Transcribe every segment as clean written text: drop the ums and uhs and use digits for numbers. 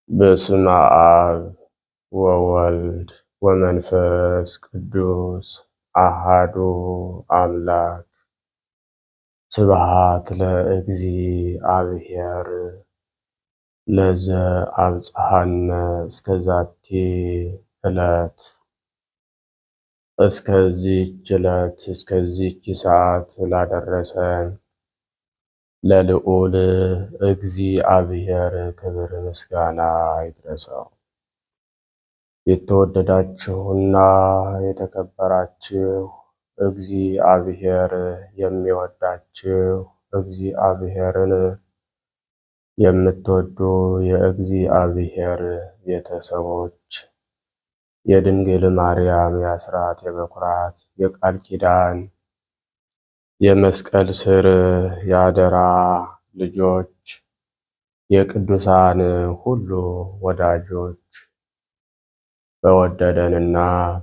በስመ አብ ወወልድ ወመንፈስ ቅዱስ አሃዱ አምላክ። ስብሐት ለእግዚአብሔር ለዘአብጽሐነ እስከዛቲ ዕለት። እስከዚች ዕለት እስከዚች ሰዓት ላደረሰን ለልዑል እግዚአብሔር ክብር ምስጋና ይድረሰው። የተወደዳችሁና የተከበራችሁ እግዚአብሔር የሚወዳችሁ እግዚአብሔርን የምትወዱ የእግዚአብሔር ቤተሰቦች የድንግል ማርያም የአስራት የበኩራት የቃል ኪዳን የመስቀል ስር የአደራ ልጆች የቅዱሳን ሁሉ ወዳጆች በወደደንና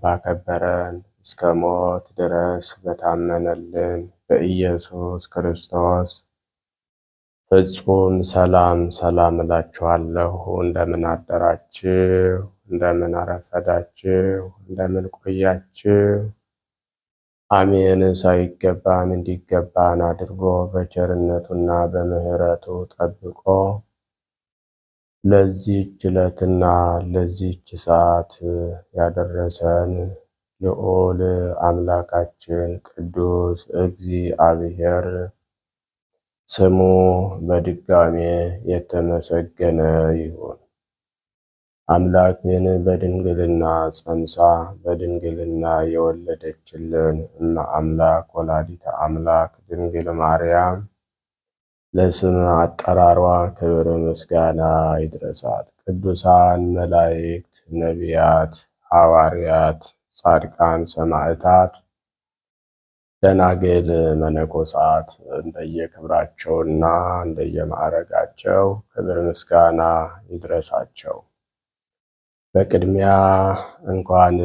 ባከበረን እስከ ሞት ድረስ በታመነልን በኢየሱስ ክርስቶስ ፍጹም ሰላም እላችኋለሁ። እንደምን አደራችሁ? እንደምን አረፈዳችሁ? እንደምን ቆያችሁ? አሜን። ሳይገባን እንዲገባን አድርጎ በቸርነቱና በምሕረቱ ጠብቆ ለዚህች ዕለትና ለዚህች ሰዓት ያደረሰን ልዑል አምላካችን ቅዱስ እግዚአብሔር ስሙ በድጋሜ የተመሰገነ ይሁን። አምላክን በድንግልና ጸንሳ በድንግልና የወለደችልን እመ አምላክ ወላዲተ አምላክ ድንግል ማርያም ለስም አጠራሯ ክብር ምስጋና ይድረሳት። ቅዱሳን መላእክት፣ ነቢያት፣ ሐዋርያት፣ ጻድቃን፣ ሰማዕታት፣ ደናግል፣ መነኮሳት እንደየክብራቸውና እንደየማዕረጋቸው ክብር ምስጋና ይድረሳቸው። በቅድሚያ እንኳን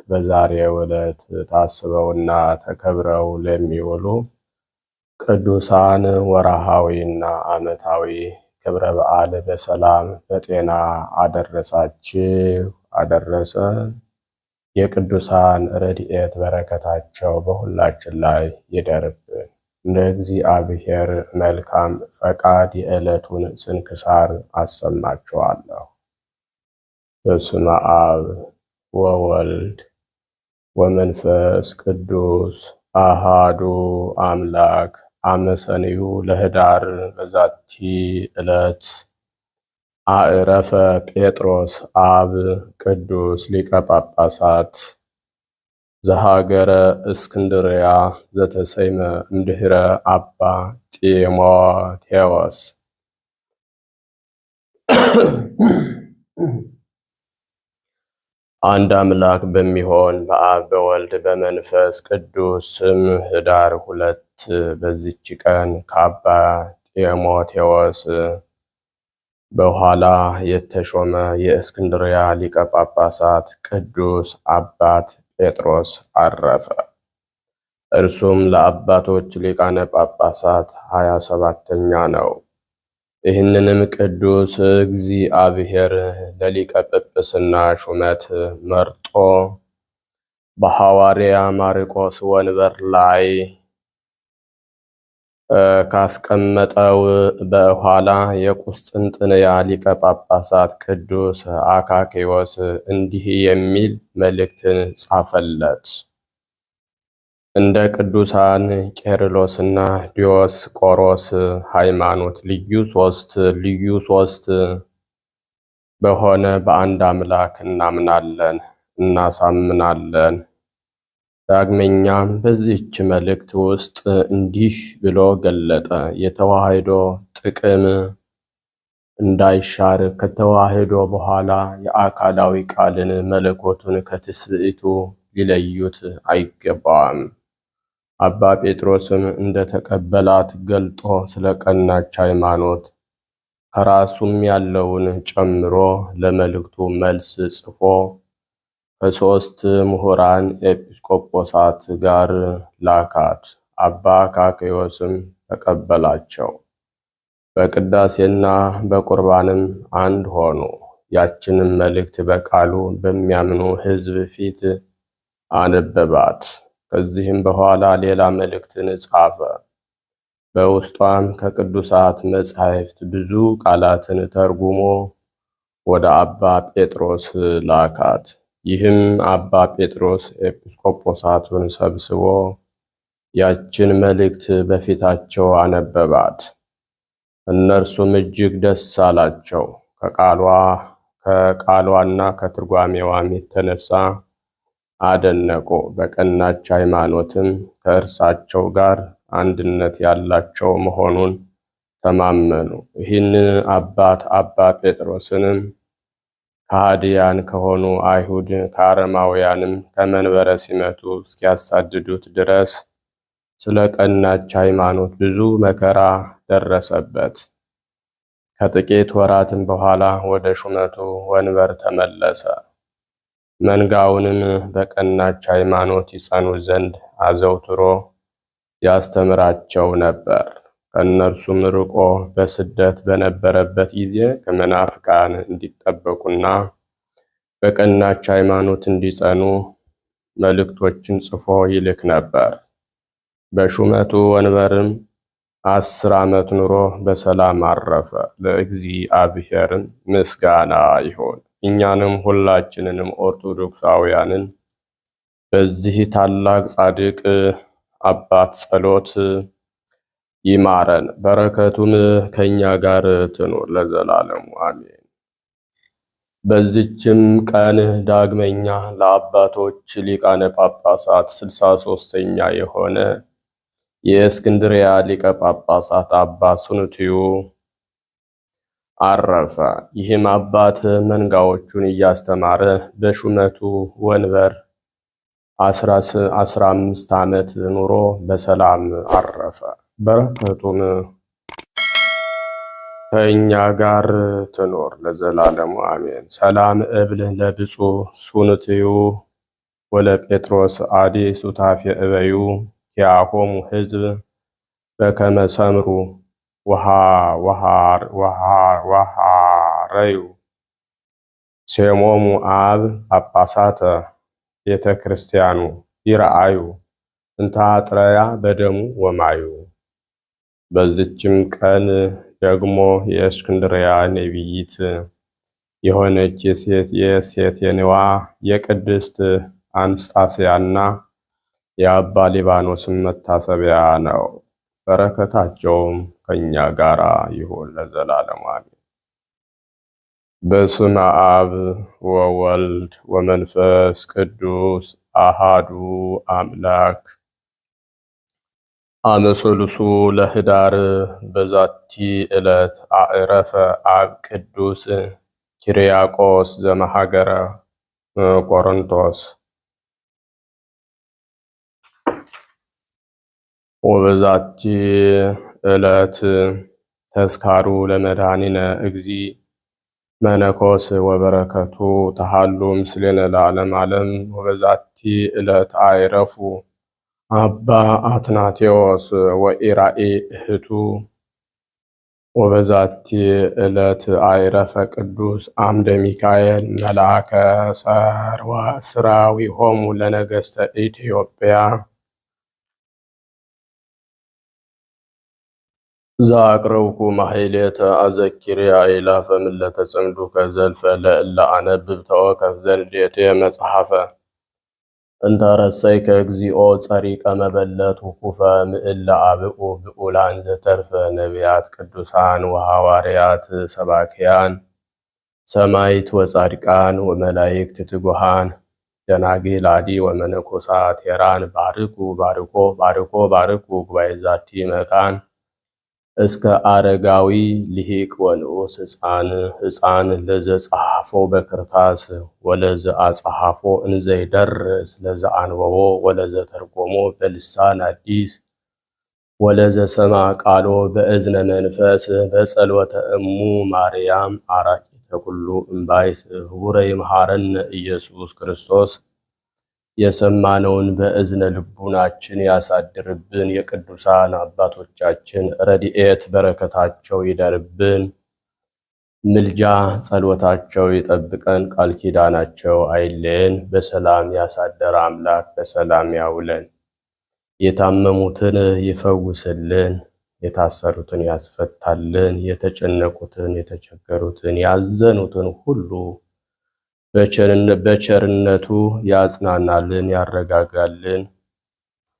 በዛሬው ዕለት ታስበውና ተከብረው ለሚውሉ ቅዱሳን ወርሃዊና ዓመታዊ ክብረ በዓል በሰላም በጤና አደረሳችሁ አደረሰን። የቅዱሳን ረድኤት በረከታቸው በሁላችን ላይ ይደርብን። እንደ እግዚአብሔር መልካም ፈቃድ የዕለቱን ስንክሳር አሰማችኋለሁ። በስመ አብ ወወልድ ወመንፈስ ቅዱስ አሃዱ አምላክ። አመሰንዩ ለኅዳር በዛቲ ዕለት አዕረፈ ጴጥሮስ አብ ቅዱስ ሊቀ ጳጳሳት ዘሃገረ እስክንድርያ ዘተሰይመ እምድኅረ አባ ጢሞቴዎስ። አንድ አምላክ በሚሆን በአብ በወልድ በመንፈስ ቅዱስ ስም ኅዳር 2 በዚች ቀን ከአባ ጢሞቴዎስ በኋላ የተሾመ የእስክንድርያ ሊቀ ጳጳሳት ቅዱስ አባት ጴጥሮስ አረፈ። እርሱም ለአባቶች ሊቃነ ጳጳሳት 27ኛ ነው። ይህንንም ቅዱስ እግዚአብሔር ለሊቀ ጵጵስና ሹመት መርጦ በሐዋርያ ማርቆስ ወንበር ላይ ካስቀመጠው በኋላ የቁስጥንጥንያ ሊቀ ጳጳሳት ቅዱስ አካክዮስ እንዲህ የሚል መልእክትን ጻፈለት። እንደ ቅዱሳን ቄርሎስና ዲዮስቆሮስ ሃይማኖት ልዩ ሶስት በሆነ በአንድ አምላክ እናምናለን እናሳምናለን። ዳግመኛም በዚህች መልእክት ውስጥ እንዲህ ብሎ ገለጠ። የተዋሕዶ ጥቅም እንዳይሻር ከተዋሕዶ በኋላ የአካላዊ ቃልን መለኮቱን ከትስብእቱ ሊለዩት አይገባም። አባ ጴጥሮስም እንደተቀበላት ገልጦ ስለ ቀናች ሃይማኖት ከራሱም ያለውን ጨምሮ ለመልእክቱ መልስ ጽፎ ከሦስት ምሁራን ኤጲስቆጶሳት ጋር ላካት። አባ አካክዮስም ተቀበላቸው። በቅዳሴና በቁርባንም አንድ ሆኑ። ያችንም መልእክት በቃሉ በሚያምኑ ሕዝብ ፊት አነበባት። ከዚህም በኋላ ሌላ መልእክትን ጻፈ። በውስጧም ከቅዱሳት መጻሕፍት ብዙ ቃላትን ተርጉሞ ወደ አባ ጴጥሮስ ላካት። ይህም አባ ጴጥሮስ ኤጲስቆጶሳቱን ሰብስቦ ያችን መልእክት በፊታቸው አነበባት። እነርሱም እጅግ ደስ አላቸው። ከቃሏና ከትርጓሜዋም የተነሳ አደነቁ። በቀናች ሃይማኖትም ከእርሳቸው ጋር አንድነት ያላቸው መሆኑን ተማመኑ። ይህን አባት አባ ጴጥሮስንም ከሃዲያን ከሆኑ አይሁድ ከአረማውያንም ከመንበረ ሲመቱ እስኪያሳድዱት ድረስ ስለ ቀናች ሃይማኖት ብዙ መከራ ደረሰበት። ከጥቂት ወራትም በኋላ ወደ ሹመቱ ወንበር ተመለሰ። መንጋውንም በቀናች ሃይማኖት ይጸኑ ዘንድ አዘውትሮ ያስተምራቸው ነበር። ከእነርሱም ርቆ በስደት በነበረበት ጊዜ ከመናፍቃን እንዲጠበቁና በቀናች ሃይማኖት እንዲጸኑ መልእክቶችን ጽፎ ይልክ ነበር። በሹመቱ ወንበርም 10 ዓመት ኑሮ በሰላም አረፈ። ለእግዚአብሔርም ምስጋና ይሁን። እኛንም ሁላችንንም ኦርቶዶክሳውያንን በዚህ ታላቅ ጻድቅ አባት ጸሎት ይማረን፣ በረከቱም ከኛ ጋር ትኑር ለዘላለሙ አሜን። በዚችም ቀን ዳግመኛ ለአባቶች ሊቃነ ጳጳሳት 63ኛ የሆነ የእስክንድርያ ሊቀ ጳጳሳት አባ ሱንትዩ አረፈ። ይህም አባት መንጋዎቹን እያስተማረ በሹመቱ ወንበር 15 ዓመት ኑሮ በሰላም አረፈ። በረከቱም ከእኛ ጋር ትኖር ለዘላለሙ አሜን። ሰላም እብል ለብፁዕ ሱንትዩ ወለጴጥሮስ አዲ ሱታፌ እበዩ ኪያሆሙ ሕዝብ በከመ ሰምሩ ወሃረዩ ሴሞሙ አብ ጳጳሳተ ቤተ ክርስቲያኑ ይረአዩ እንታጥረያ በደሙ ወማዩ። በዚችም ቀን ደግሞ የእስክንድርያ ነቢይት የሆነች የሴቴንዋ የቅድስት አንስጣስያና የአባ ሊባኖስም መታሰቢያ ነው። በረከታቸውም ከኛ ጋር ይሁን ለዘላለሙ አሜን። በስመ አብ ወወልድ ወመንፈስ ቅዱስ አሃዱ አምላክ አመ ሠሉሱ ለኅዳር በዛቲ ዕለት አዕረፈ አብ ቅዱስ ኪርያቆስ ዘመሃገረ ቆሮንቶስ። ወበዛቲ ዕለት ተስካሩ ለመድኃኒነ እግዚእ መነኮስ ወበረከቱ ተሃሉ ምስሌነ ለዓለመ ዓለም። ወበዛቲ ዕለት አዕረፉ አባ አትናቴዎስ ወኢራኢ እህቱ። ወበዛቲ ዕለት አዕረፈ ቅዱስ አምደ ሚካኤል መልአከ ሥራዊሆሙ ለነገሥተ ኢትዮጵያ። ዘአቅረብኩ ማሕሌተ አዘኪርያ አእላፈ ምለተ ጽምዱከ ዘልፈ ለእለ አነብብ ተወከፍ ዘንዴቴ መጽሐፈ እንተ ረሰይከ እግዚኦ ጸሪቀ መበለት ውኩፈ ምእለ አብኡ ብኡላን ዘተርፈ ነቢያት ቅዱሳን ወሐዋርያት ሰባክያን ሰማዕት ወጻድቃን ወመላእክት ትጉሃን ደናግል አዲ ወመነኮሳት ሄራን ባርኩ ባርኮ ባርኮ ባርኩ ጉባኤ ዛቲ መካን እስከ አረጋዊ ልሂቅ ወንዑስ ሕፃን ለዘጸሐፎ በክርታስ ወለዘ አጸሐፎ እንዘይደርስ ለዘ አንበቦ ወለዘ ተርጎሞ በልሳን አዲስ ወለዘ ሰማ ቃሎ በእዝነ መንፈስ በጸሎተ እሙ ማርያም አራቂተ ኩሉ እምባይስ ህቡረ ይምሃረነ ኢየሱስ ክርስቶስ። የሰማነውን በእዝነ ልቡናችን ያሳድርብን። የቅዱሳን አባቶቻችን ረድኤት በረከታቸው ይደርብን። ምልጃ ጸሎታቸው ይጠብቀን፣ ቃል ኪዳናቸው አይለየን። በሰላም ያሳደረ አምላክ በሰላም ያውለን። የታመሙትን ይፈውስልን፣ የታሰሩትን ያስፈታልን፣ የተጨነቁትን፣ የተቸገሩትን፣ ያዘኑትን ሁሉ በቸርነቱ ያጽናናልን፣ ያረጋጋልን።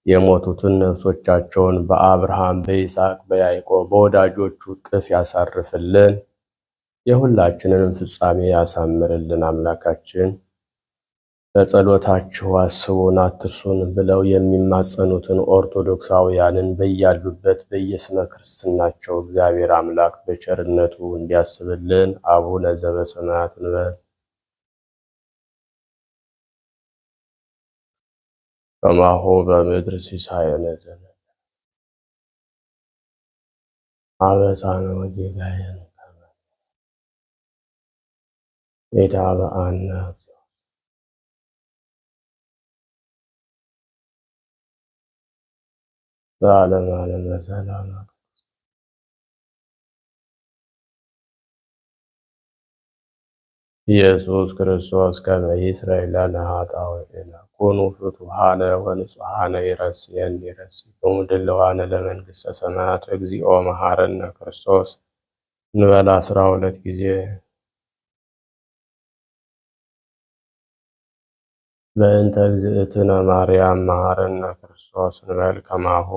የሞቱትን ነፍሶቻቸውን በአብርሃም፣ በይስሐቅ፣ በያዕቆብ በወዳጆቹ እቅፍ ያሳርፍልን። የሁላችንንም ፍጻሜ ያሳምርልን። አምላካችን በጸሎታችሁ አስቡን አትርሱን ብለው የሚማጸኑትን ኦርቶዶክሳውያንን በያሉበት በየስመ ክርስትናቸው እግዚአብሔር አምላክ በቸርነቱ እንዲያስብልን አቡነ ዘበሰማያት እንበል። ከማሁ በምድር ሲሳየነ ዘለለ አበሳነ ወጌጋየነ ኢታብአነ ለዓለመ ዓለም በሰላም ኢየሱስ ክርስቶስ ከመ ይስረይ ለነ ኃጣውኢነ ኩኑ ፍቱሐነ ወንጹሐነ ይረስየኒ ይረስይክሙ ድልዋነ ለመንግሥተ ሰማያት እግዚኦ መሐረነ ክርስቶስ እንበል 12 ጊዜ። በእንተ እግዝእትነ ማርያም መሐረነ ክርስቶስ እንበል ከማሁ።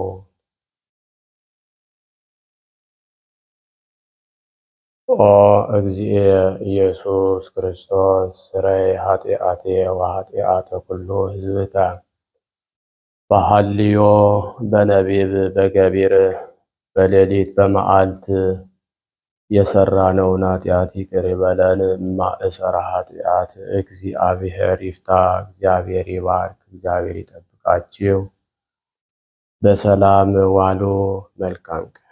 ኦ እግዚእየ ኢየሱስ ክርስቶስ ስረይ ኃጢአቴ ወኃጢአተ ኩሉ ሕዝብከ በሐልዮ በነቢብ በገቢር በሌሊት በመዓልት የሰራነውን ኃጢአት ይቅር ይበለን። ማእሰረ ኃጢአት እግዚአብሔር ይፍታ። እግዚአብሔር ይባርክ። እግዚአብሔር ይጠብቃችሁ። በሰላም ዋሉ። መልካም ቀን